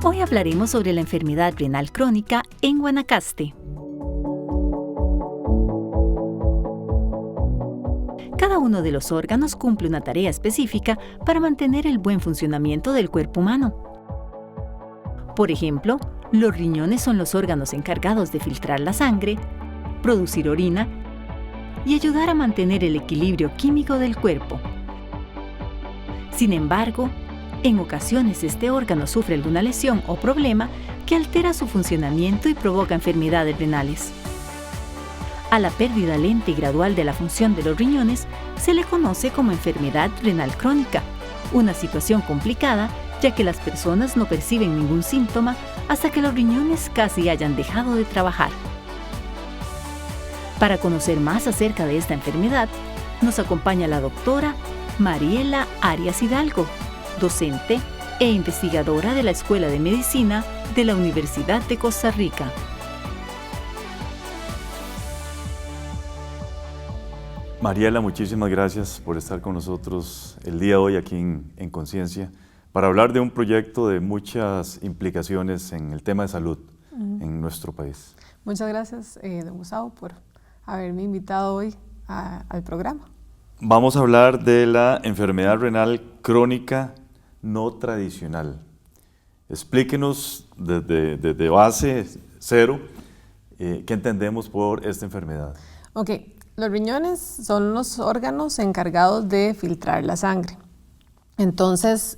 Hoy hablaremos sobre la enfermedad renal crónica en Guanacaste. Cada uno de los órganos cumple una tarea específica para mantener el buen funcionamiento del cuerpo humano. Por ejemplo, los riñones son los órganos encargados de filtrar la sangre, producir orina y ayudar a mantener el equilibrio químico del cuerpo. Sin embargo, en ocasiones este órgano sufre alguna lesión o problema que altera su funcionamiento y provoca enfermedades renales. A la pérdida lenta y gradual de la función de los riñones se le conoce como enfermedad renal crónica, una situación complicada ya que las personas no perciben ningún síntoma hasta que los riñones casi hayan dejado de trabajar. Para conocer más acerca de esta enfermedad, nos acompaña la doctora Mariela Arias Hidalgo, docente e investigadora de la Escuela de Medicina de la Universidad de Costa Rica. Mariela, muchísimas gracias por estar con nosotros el día de hoy aquí en Conciencia para hablar de un proyecto de muchas implicaciones en el tema de salud en nuestro país. Muchas gracias, don Gustavo, por haberme invitado hoy al programa. Vamos a hablar de la enfermedad renal crónica no tradicional. Explíquenos desde base cero qué entendemos por esta enfermedad. Ok. Los riñones son los órganos encargados de filtrar la sangre. Entonces,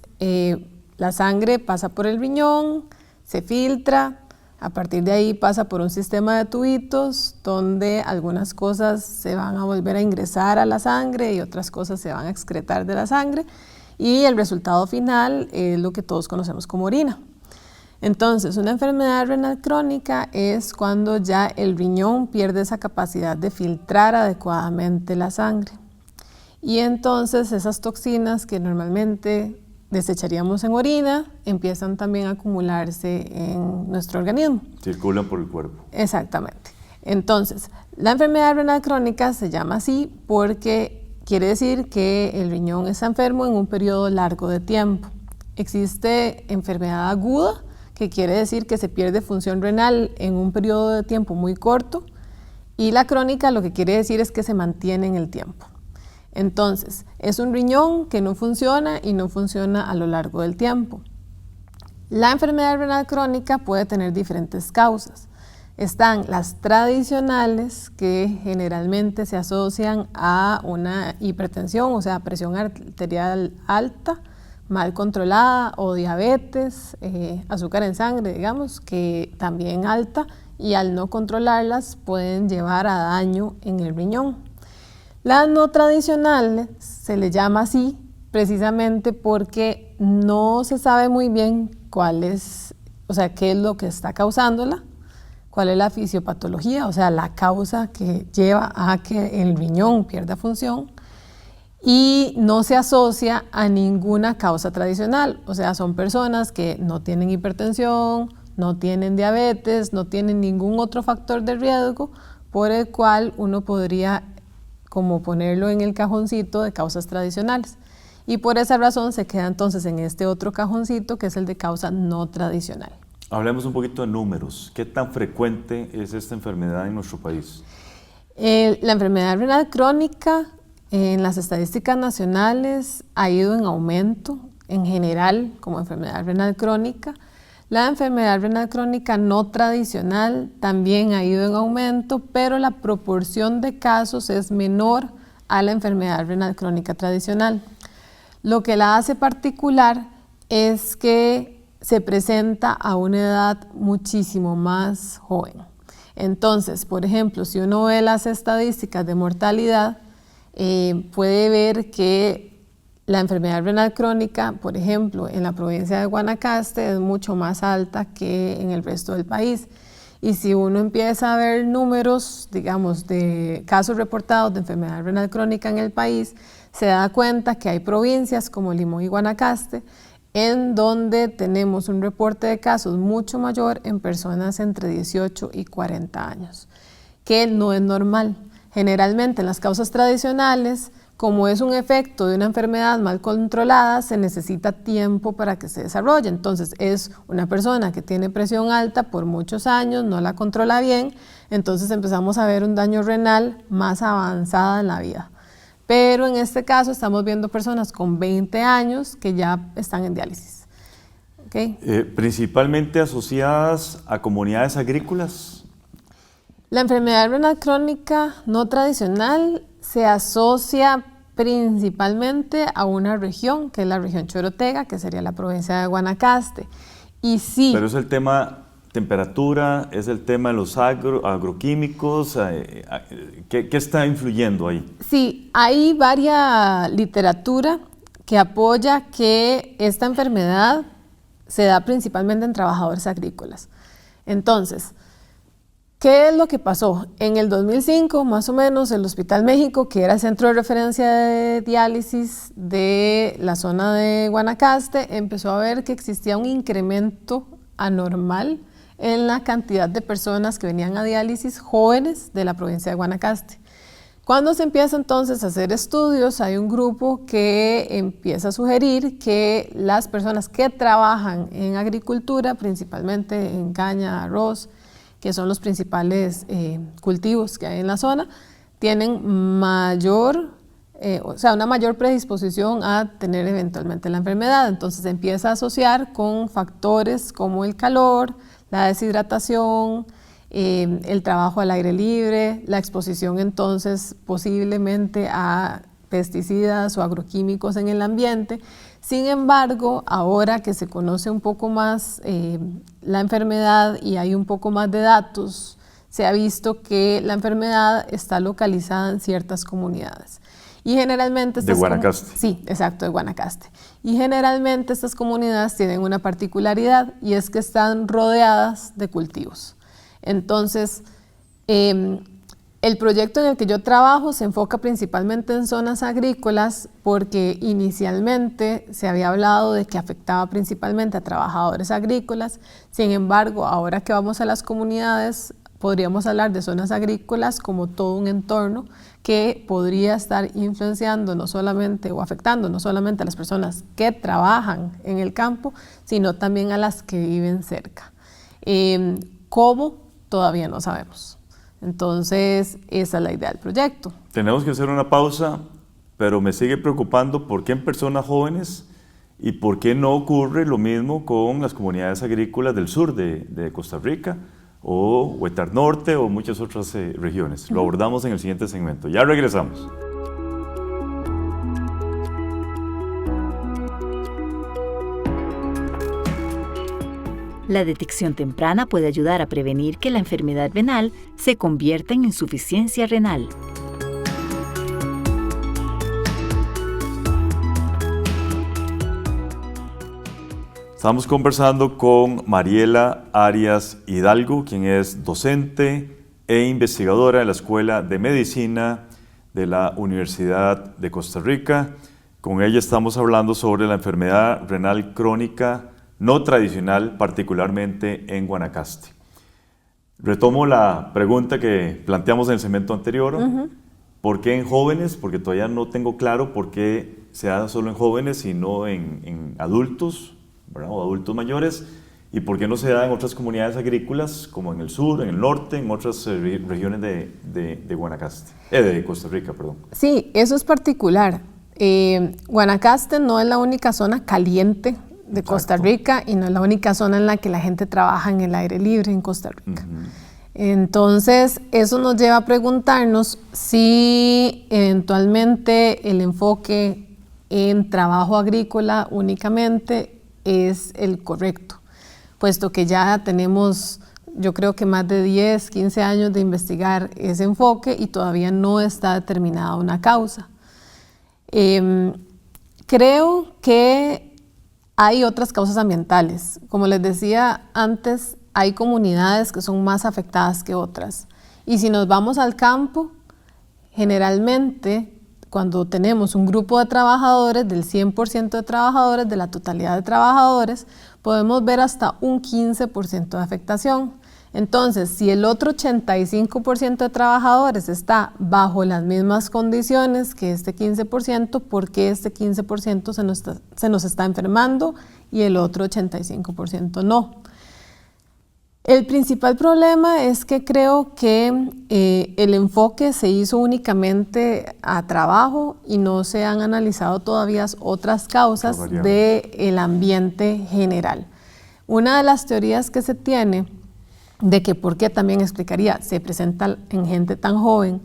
la sangre pasa por el riñón, se filtra, a partir de ahí pasa por un sistema de tubitos donde algunas cosas se van a volver a ingresar a la sangre y otras cosas se van a excretar de la sangre y el resultado final es lo que todos conocemos como orina. Entonces, una enfermedad renal crónica es cuando ya el riñón pierde esa capacidad de filtrar adecuadamente la sangre. Y entonces esas toxinas que normalmente desecharíamos en orina empiezan también a acumularse en nuestro organismo. Circulan por el cuerpo. Exactamente. Entonces, la enfermedad renal crónica se llama así porque quiere decir que el riñón está enfermo en un periodo largo de tiempo. Existe enfermedad aguda, que quiere decir que se pierde función renal en un periodo de tiempo muy corto, y la crónica lo que quiere decir es que se mantiene en el tiempo. Entonces, es un riñón que no funciona y no funciona a lo largo del tiempo. La enfermedad renal crónica puede tener diferentes causas. Están las tradicionales, que generalmente se asocian a una hipertensión, o sea, presión arterial alta, mal controlada, o diabetes, azúcar en sangre, digamos, que también alta, y al no controlarlas pueden llevar a daño en el riñón. Las no tradicionales se le llama así precisamente porque no se sabe muy bien qué es lo que está causándola, cuál es la fisiopatología, o sea, la causa que lleva a que el riñón pierda función, y no se asocia a ninguna causa tradicional, o sea, son personas que no tienen hipertensión, no tienen diabetes, no tienen ningún otro factor de riesgo por el cual uno podría como ponerlo en el cajoncito de causas tradicionales. Y por esa razón se queda entonces en este otro cajoncito que es el de causa no tradicional. Hablemos un poquito de números. ¿Qué tan frecuente es esta enfermedad en nuestro país? La enfermedad renal crónica en las estadísticas nacionales ha ido en aumento en general como enfermedad renal crónica. La enfermedad renal crónica no tradicional también ha ido en aumento, pero la proporción de casos es menor a la enfermedad renal crónica tradicional. Lo que la hace particular es que se presenta a una edad muchísimo más joven. Entonces, por ejemplo, si uno ve las estadísticas de mortalidad, puede ver que la enfermedad renal crónica, por ejemplo, en la provincia de Guanacaste es mucho más alta que en el resto del país. Y si uno empieza a ver números, digamos, de casos reportados de enfermedad renal crónica en el país, se da cuenta que hay provincias como Limón y Guanacaste en donde tenemos un reporte de casos mucho mayor en personas entre 18 y 40 años, que no es normal. Generalmente en las causas tradicionales, como es un efecto de una enfermedad mal controlada, se necesita tiempo para que se desarrolle. Entonces, es una persona que tiene presión alta por muchos años, no la controla bien, entonces empezamos a ver un daño renal más avanzada en la vida. Pero en este caso estamos viendo personas con 20 años que ya están en diálisis. ¿Okay? Principalmente asociadas a comunidades agrícolas. La enfermedad renal crónica no tradicional se asocia principalmente a una región, que es la región Chorotega, que sería la provincia de Guanacaste. Y sí. Pero es el tema temperatura, es el tema de los agroquímicos, ¿qué está influyendo ahí? Sí, hay varias literatura que apoya que esta enfermedad se da principalmente en trabajadores agrícolas. Entonces, ¿qué es lo que pasó? En el 2005, más o menos, el Hospital México, que era el centro de referencia de diálisis de la zona de Guanacaste, empezó a ver que existía un incremento anormal en la cantidad de personas que venían a diálisis jóvenes de la provincia de Guanacaste. Cuando se empieza entonces a hacer estudios, hay un grupo que empieza a sugerir que las personas que trabajan en agricultura, principalmente en caña, arroz, que son los principales cultivos que hay en la zona, tienen una mayor predisposición a tener eventualmente la enfermedad. Entonces se empieza a asociar con factores como el calor, la deshidratación, el trabajo al aire libre, la exposición entonces posiblemente a pesticidas o agroquímicos en el ambiente. Sin embargo, ahora que se conoce un poco más la enfermedad y hay un poco más de datos, se ha visto que la enfermedad está localizada en ciertas comunidades. Y generalmente de Guanacaste. Sí, exacto, de Guanacaste. Y generalmente estas comunidades tienen una particularidad y es que están rodeadas de cultivos. Entonces, el proyecto en el que yo trabajo se enfoca principalmente en zonas agrícolas porque inicialmente se había hablado de que afectaba principalmente a trabajadores agrícolas. Sin embargo, ahora que vamos a las comunidades, podríamos hablar de zonas agrícolas como todo un entorno que podría estar influenciando no solamente o afectando no solamente a las personas que trabajan en el campo, sino también a las que viven cerca. ¿Cómo? Todavía no sabemos. Entonces, esa es la idea del proyecto. Tenemos que hacer una pausa, pero me sigue preocupando por qué en personas jóvenes y por qué no ocurre lo mismo con las comunidades agrícolas del sur de Costa Rica o Huetar Norte o muchas otras regiones. Lo abordamos en el siguiente segmento. Ya regresamos. La detección temprana puede ayudar a prevenir que la enfermedad renal se convierta en insuficiencia renal. Estamos conversando con Mariela Arias Hidalgo, quien es docente e investigadora de la Escuela de Medicina de la Universidad de Costa Rica. Con ella estamos hablando sobre la enfermedad renal crónica no tradicional, particularmente en Guanacaste. Retomo la pregunta que planteamos en el segmento anterior. ¿Por qué en jóvenes? Porque todavía no tengo claro por qué se da solo en jóvenes y no en adultos, ¿verdad? O adultos mayores. ¿Y por qué no se da en otras comunidades agrícolas, como en el sur, en el norte, en otras regiones de Guanacaste? De Costa Rica, perdón. Sí, eso es particular. Guanacaste no es la única zona caliente de Costa Rica y no es la única zona en la que la gente trabaja en el aire libre en Costa Rica. Entonces, eso nos lleva a preguntarnos si eventualmente el enfoque en trabajo agrícola únicamente es el correcto, puesto que ya tenemos, yo creo que más de 10, 15 años de investigar ese enfoque y todavía no está determinada una causa. Creo que hay otras causas ambientales. Como les decía antes, hay comunidades que son más afectadas que otras. Y si nos vamos al campo, generalmente cuando tenemos un grupo de trabajadores, del 100% de trabajadores, de la totalidad de trabajadores, podemos ver hasta un 15% de afectación. Entonces, si el otro 85% de trabajadores está bajo las mismas condiciones que este 15%, ¿por qué este 15% se nos está enfermando y el otro 85% no? El principal problema es que creo que el enfoque se hizo únicamente a trabajo y no se han analizado todavía otras causas del ambiente general. Una de las teorías que se tiene de que por qué también explicaría se presenta en gente tan joven,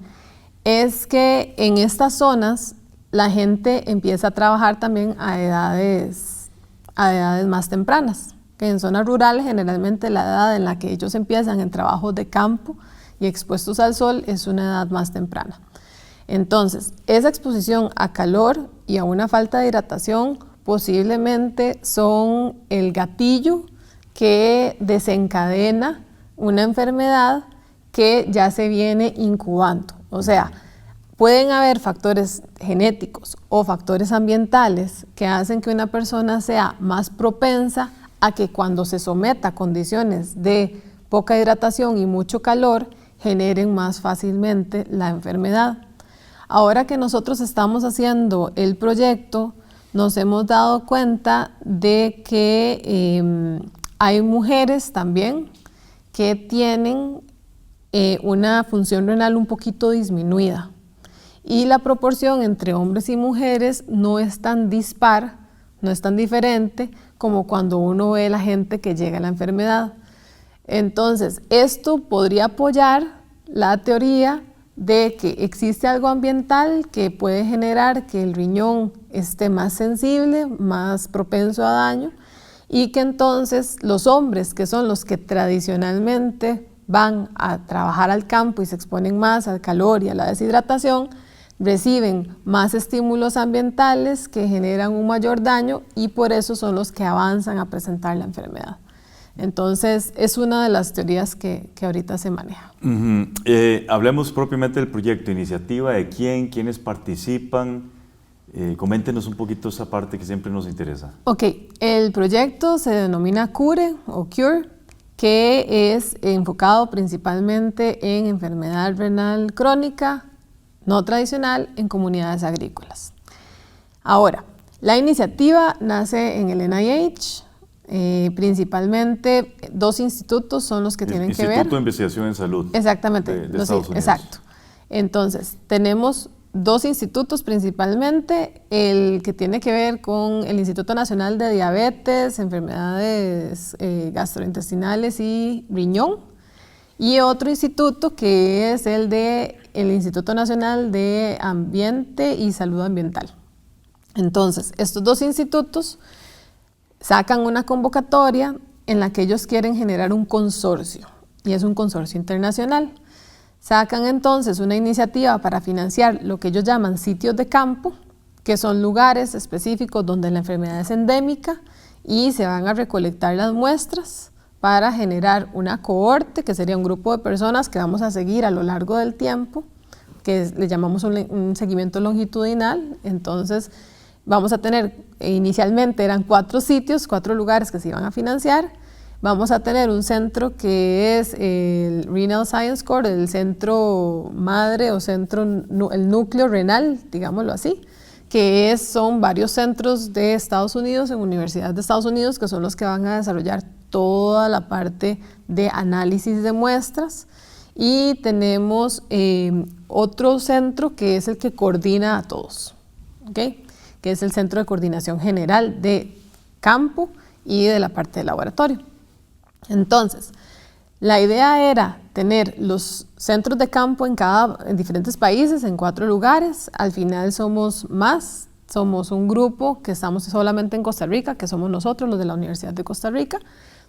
es que en estas zonas la gente empieza a trabajar también a edades más tempranas, que en zonas rurales generalmente la edad en la que ellos empiezan en trabajos de campo y expuestos al sol es una edad más temprana. Entonces, esa exposición a calor y a una falta de hidratación posiblemente son el gatillo que desencadena una enfermedad que ya se viene incubando. O sea, pueden haber factores genéticos o factores ambientales que hacen que una persona sea más propensa a que cuando se someta a condiciones de poca hidratación y mucho calor, generen más fácilmente la enfermedad. Ahora que nosotros estamos haciendo el proyecto, nos hemos dado cuenta de que hay mujeres también que tienen una función renal un poquito disminuida y la proporción entre hombres y mujeres no es tan dispar, no es tan diferente como cuando uno ve la gente que llega a la enfermedad. Entonces, esto podría apoyar la teoría de que existe algo ambiental que puede generar que el riñón esté más sensible, más propenso a daño, y que entonces los hombres, que son los que tradicionalmente van a trabajar al campo y se exponen más al calor y a la deshidratación, reciben más estímulos ambientales que generan un mayor daño y por eso son los que avanzan a presentar la enfermedad. Entonces, es una de las teorías que ahorita se maneja. Hablemos propiamente del proyecto, iniciativa, de quiénes participan. Coméntenos un poquito esa parte que siempre nos interesa. Ok, el proyecto se denomina CURE o CURE, que es enfocado principalmente en enfermedad renal crónica no tradicional en comunidades agrícolas. Ahora, la iniciativa nace en el NIH, principalmente dos institutos son los que tienen que ver. Instituto de Investigación en Salud. Exactamente, de Estados Unidos. Exacto. Entonces, tenemos dos institutos principalmente, el que tiene que ver con el Instituto Nacional de Diabetes, enfermedades gastrointestinales y riñón, y otro instituto que es el Instituto Nacional de Ambiente y Salud Ambiental. Entonces, estos dos institutos sacan una convocatoria en la que ellos quieren generar un consorcio, y es un consorcio internacional. Sacan entonces una iniciativa para financiar lo que ellos llaman sitios de campo, que son lugares específicos donde la enfermedad es endémica y se van a recolectar las muestras para generar una cohorte, que sería un grupo de personas que vamos a seguir a lo largo del tiempo, que le llamamos un seguimiento longitudinal. Entonces, vamos a tener, inicialmente eran 4 sitios, 4 lugares que se iban a financiar. Vamos a tener un centro que es el Renal Science Core, el centro madre o el núcleo renal, digámoslo así, que son varios centros de Estados Unidos, en universidades de Estados Unidos, que son los que van a desarrollar toda la parte de análisis de muestras. Y tenemos otro centro que es el que coordina a todos, ¿okay? Que es el Centro de Coordinación General de Campo y de la parte de laboratorio. Entonces, la idea era tener los centros de campo en diferentes países, en 4 lugares. Al final somos un grupo que estamos solamente en Costa Rica, que somos nosotros, los de la Universidad de Costa Rica.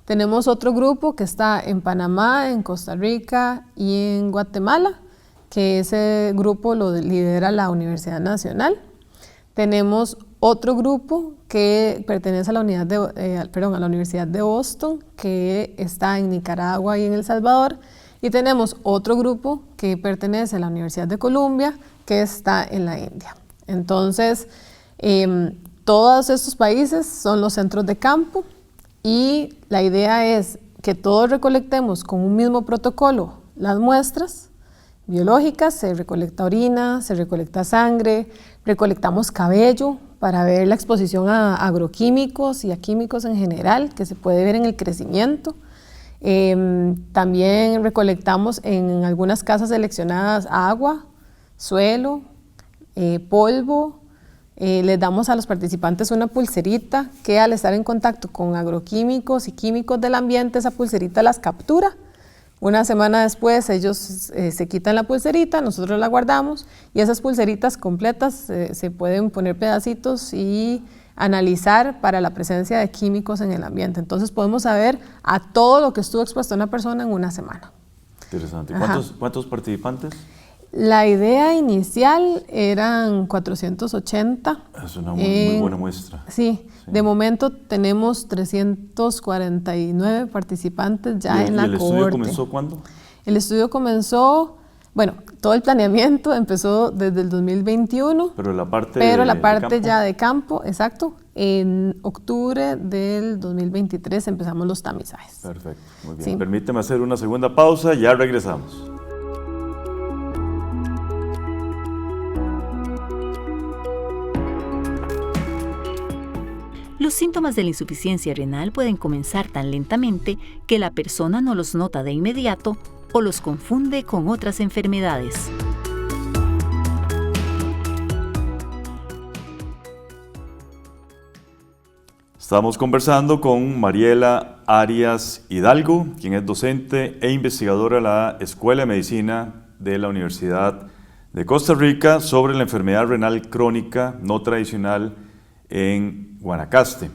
Tenemos otro grupo que está en Panamá, en Costa Rica y en Guatemala, que ese grupo lo lidera la Universidad Nacional. Tenemos otro grupo que pertenece a la Universidad de Boston, que está en Nicaragua y en El Salvador. Y tenemos otro grupo que pertenece a la Universidad de Columbia, que está en la India. Entonces, todos estos países son los centros de campo y la idea es que todos recolectemos con un mismo protocolo las muestras biológicas, se recolecta orina, se recolecta sangre, recolectamos cabello para ver la exposición a agroquímicos y a químicos en general, que se puede ver en el crecimiento. También recolectamos en algunas casas seleccionadas agua, suelo, polvo. Les damos a los participantes una pulserita que al estar en contacto con agroquímicos y químicos del ambiente, esa pulserita las captura. Una semana después ellos se quitan la pulserita, nosotros la guardamos y esas pulseritas completas se pueden poner pedacitos y analizar para la presencia de químicos en el ambiente. Entonces podemos saber a todo lo que estuvo expuesto una persona en una semana. Interesante. ¿Cuántos participantes? La idea inicial eran 480. Es una muy buena muestra. Sí, de momento tenemos 349 participantes ya en la cohorte. ¿Y el estudio comenzó cuándo? El estudio comenzó, bueno, todo el planeamiento empezó desde el 2021. Pero la parte ya de campo, exacto. En octubre del 2023 empezamos los tamizajes. Perfecto, muy bien. Sí. Permíteme hacer una segunda pausa, ya regresamos. Los síntomas de la insuficiencia renal pueden comenzar tan lentamente que la persona no los nota de inmediato o los confunde con otras enfermedades. Estamos conversando con Mariela Arias Hidalgo, quien es docente e investigadora de la Escuela de Medicina de la Universidad de Costa Rica sobre la enfermedad renal crónica no tradicional en Guanacaste.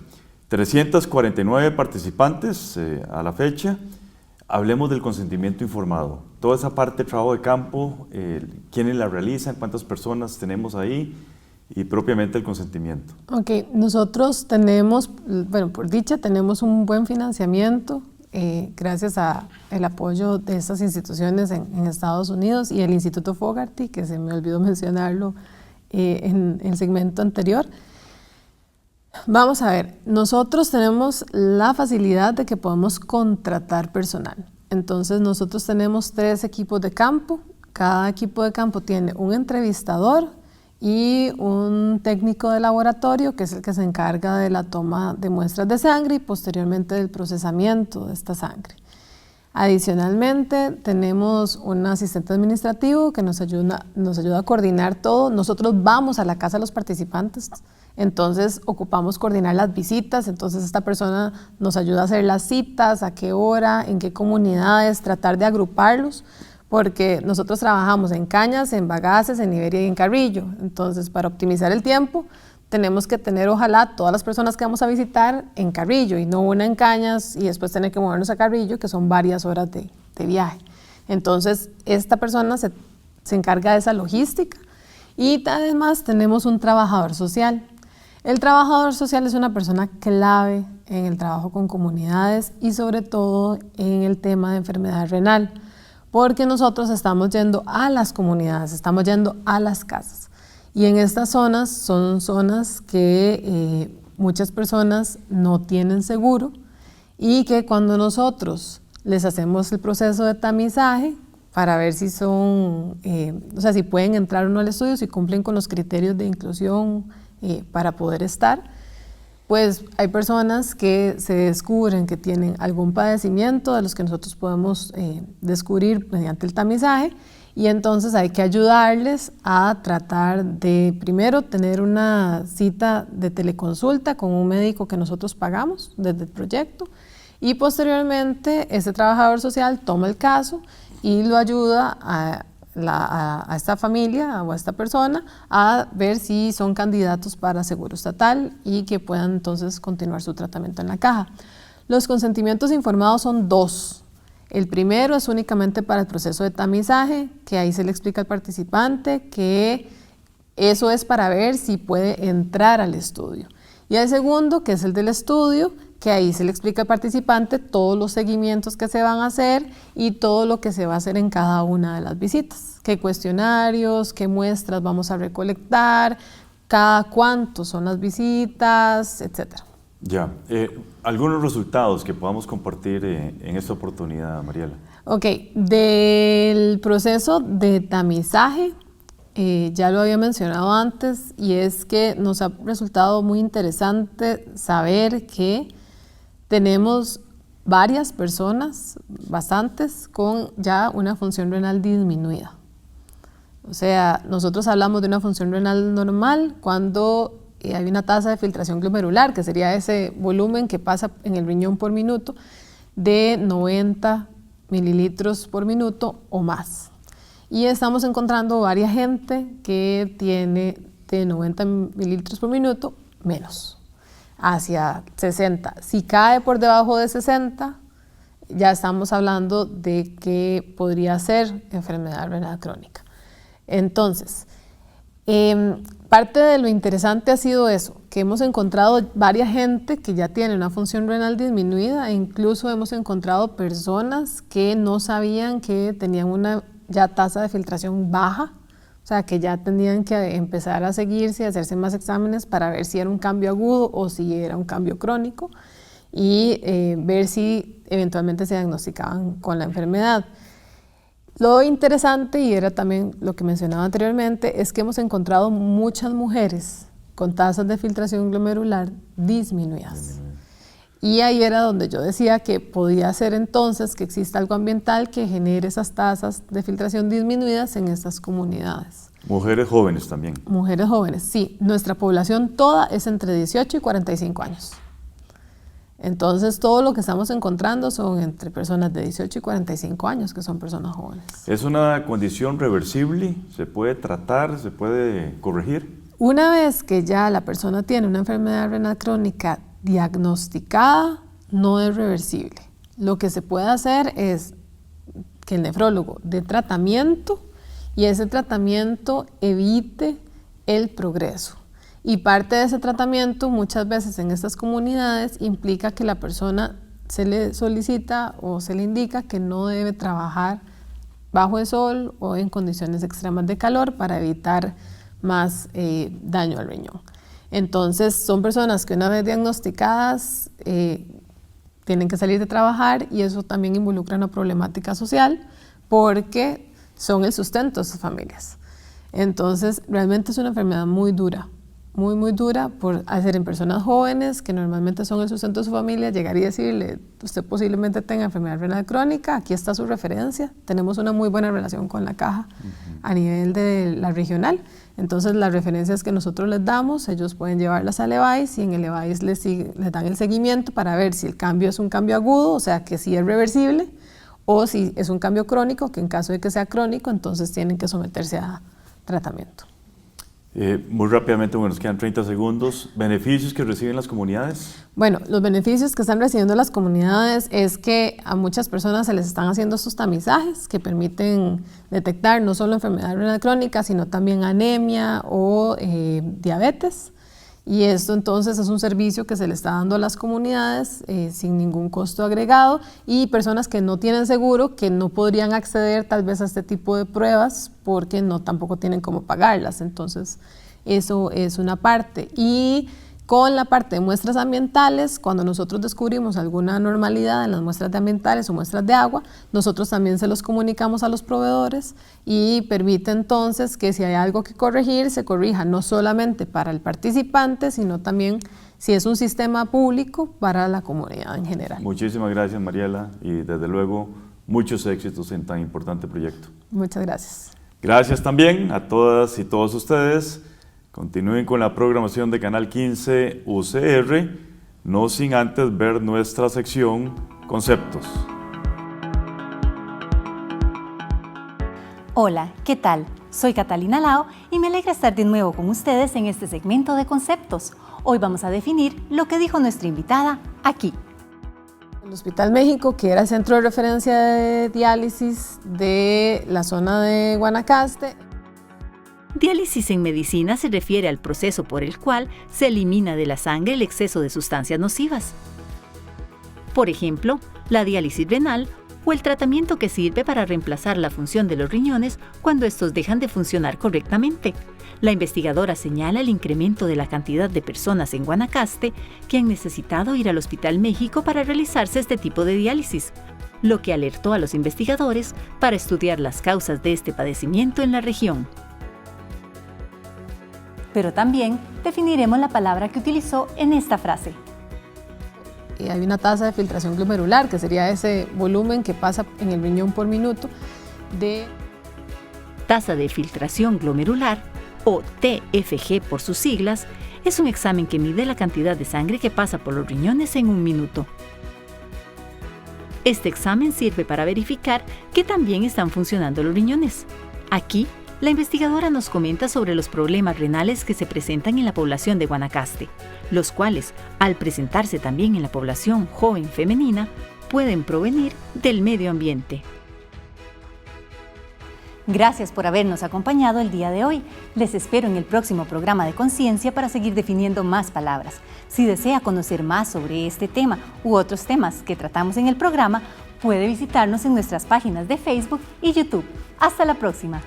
349 participantes a la fecha. Hablemos del consentimiento informado. Toda esa parte de trabajo de campo, quiénes la realizan, cuántas personas tenemos ahí y propiamente el consentimiento. Ok, nosotros tenemos, bueno, por dicha, tenemos un buen financiamiento gracias al apoyo de estas instituciones en Estados Unidos y el Instituto Fogarty, que se me olvidó mencionarlo en el segmento anterior. Vamos a ver, nosotros tenemos la facilidad de que podemos contratar personal. Entonces nosotros tenemos 3 equipos de campo. Cada equipo de campo tiene un entrevistador y un técnico de laboratorio, que es el que se encarga de la toma de muestras de sangre y posteriormente del procesamiento de esta sangre. Adicionalmente, tenemos un asistente administrativo que nos ayuda a coordinar todo. Nosotros vamos a la casa de los participantes, entonces ocupamos coordinar las visitas, entonces esta persona nos ayuda a hacer las citas, a qué hora, en qué comunidades, tratar de agruparlos, porque nosotros trabajamos en Cañas, en Bagaces, en Iberia y en Carrillo. Entonces, para optimizar el tiempo, tenemos que tener, ojalá, todas las personas que vamos a visitar en Carrillo y no una en Cañas y después tener que movernos a Carrillo, que son varias horas de viaje. Entonces, esta persona se encarga de esa logística y además tenemos un trabajador social. El trabajador social es una persona clave en el trabajo con comunidades y sobre todo en el tema de enfermedad renal, porque nosotros estamos yendo a las comunidades, estamos yendo a las casas. Y en estas zonas son zonas que muchas personas no tienen seguro y que cuando nosotros les hacemos el proceso de tamizaje para ver si son, si pueden entrar o no al estudio, si cumplen con los criterios de inclusión para poder estar, pues hay personas que se descubren que tienen algún padecimiento de los que nosotros podemos descubrir mediante el tamizaje. Y entonces hay que ayudarles a tratar de, primero, tener una cita de teleconsulta con un médico que nosotros pagamos desde el proyecto y posteriormente ese trabajador social toma el caso y lo ayuda a esta familia o a esta persona a ver si son candidatos para seguro estatal y que puedan entonces continuar su tratamiento en la caja. Los consentimientos informados son 2. El primero es únicamente para el proceso de tamizaje, que ahí se le explica al participante que eso es para ver si puede entrar al estudio. Y el segundo, que es el del estudio, que ahí se le explica al participante todos los seguimientos que se van a hacer y todo lo que se va a hacer en cada una de las visitas. Qué cuestionarios, qué muestras vamos a recolectar, cada cuánto son las visitas, etc. Ya. ¿Algunos resultados que podamos compartir en esta oportunidad, Mariela? Ok, del proceso de tamizaje, ya lo había mencionado antes, y es que nos ha resultado muy interesante saber que tenemos varias personas, bastantes, con ya una función renal disminuida. O sea, nosotros hablamos de una función renal normal cuando hay una tasa de filtración glomerular, que sería ese volumen que pasa en el riñón por minuto, de 90 mililitros por minuto o más. Y estamos encontrando varias gente que tiene de 90 mililitros por minuto menos, hacia 60. Si cae por debajo de 60, ya estamos hablando de que podría ser enfermedad renal crónica. Entonces, parte de lo interesante ha sido eso, que hemos encontrado varias gente que ya tiene una función renal disminuida, e incluso hemos encontrado personas que no sabían que tenían una ya tasa de filtración baja, o sea, que ya tenían que empezar a seguirse, a hacerse más exámenes para ver si era un cambio agudo o si era un cambio crónico, y ver si eventualmente se diagnosticaban con la enfermedad. Lo interesante, y era también lo que mencionaba anteriormente, es que hemos encontrado muchas mujeres con tasas de filtración glomerular disminuidas. Y ahí era donde yo decía que podía ser entonces que exista algo ambiental que genere esas tasas de filtración disminuidas en estas comunidades. Mujeres jóvenes también. Mujeres jóvenes, sí. Nuestra población toda es entre 18 y 45 años. Entonces, todo lo que estamos encontrando son entre personas de 18 y 45 años, que son personas jóvenes. ¿Es una condición reversible? ¿Se puede tratar? ¿Se puede corregir? Una vez que ya la persona tiene una enfermedad renal crónica diagnosticada, no es reversible. Lo que se puede hacer es que el nefrólogo dé tratamiento y ese tratamiento evite el progreso. Y parte de ese tratamiento muchas veces en estas comunidades implica que la persona se le solicita o se le indica que no debe trabajar bajo el sol o en condiciones extremas de calor para evitar más daño al riñón. Entonces son personas que una vez diagnosticadas tienen que salir de trabajar, y eso también involucra una problemática social porque son el sustento de sus familias. Entonces realmente es una enfermedad muy dura. Muy dura por hacer en personas jóvenes que normalmente son el sustento de su familia. Llegar y decirle, usted posiblemente tenga enfermedad renal crónica, aquí está su referencia. Tenemos una muy buena relación con la caja a nivel de la regional. Entonces las referencias que nosotros les damos, ellos pueden llevarlas al EVAIS, y en el EVAIS les dan el seguimiento para ver si el cambio es un cambio agudo, o sea que sí es reversible, o si es un cambio crónico, que en caso de que sea crónico, entonces tienen que someterse a tratamiento. Muy rápidamente, nos quedan 30 segundos. ¿Beneficios que reciben las comunidades? Bueno, los beneficios que están recibiendo las comunidades es que a muchas personas se les están haciendo estos tamizajes que permiten detectar no solo enfermedad renal crónica, sino también anemia o diabetes. Y esto entonces es un servicio que se le está dando a las comunidades sin ningún costo agregado, y personas que no tienen seguro, que no podrían acceder tal vez a este tipo de pruebas porque tampoco tienen cómo pagarlas. Entonces eso es una parte. Y con la parte de muestras ambientales, cuando nosotros descubrimos alguna anormalidad en las muestras de ambientales o muestras de agua, nosotros también se los comunicamos a los proveedores, y permite entonces que si hay algo que corregir, se corrija no solamente para el participante, sino también, si es un sistema público, para la comunidad en general. Muchísimas gracias, Mariela, y desde luego muchos éxitos en tan importante proyecto. Muchas gracias. Gracias también a todas y todos ustedes. Continúen con la programación de Canal 15 UCR, no sin antes ver nuestra sección Conceptos. Hola, ¿qué tal? Soy Catalina Lao y me alegra estar de nuevo con ustedes en este segmento de Conceptos. Hoy vamos a definir lo que dijo nuestra invitada aquí. El Hospital México, que era el centro de referencia de diálisis de la zona de Guanacaste. Diálisis en medicina se refiere al proceso por el cual se elimina de la sangre el exceso de sustancias nocivas. Por ejemplo, la diálisis renal o el tratamiento que sirve para reemplazar la función de los riñones cuando estos dejan de funcionar correctamente. La investigadora señala el incremento de la cantidad de personas en Guanacaste que han necesitado ir al Hospital México para realizarse este tipo de diálisis, lo que alertó a los investigadores para estudiar las causas de este padecimiento en la región. Pero también definiremos la palabra que utilizó en esta frase. Hay una tasa de filtración glomerular, que sería ese volumen que pasa en el riñón por minuto de... Tasa de filtración glomerular, o TFG por sus siglas, es un examen que mide la cantidad de sangre que pasa por los riñones en un minuto. Este examen sirve para verificar que también están funcionando los riñones. Aquí, la investigadora nos comenta sobre los problemas renales que se presentan en la población de Guanacaste, los cuales, al presentarse también en la población joven femenina, pueden provenir del medio ambiente. Gracias por habernos acompañado el día de hoy. Les espero en el próximo programa de Conciencia para seguir definiendo más palabras. Si desea conocer más sobre este tema u otros temas que tratamos en el programa, puede visitarnos en nuestras páginas de Facebook y YouTube. Hasta la próxima.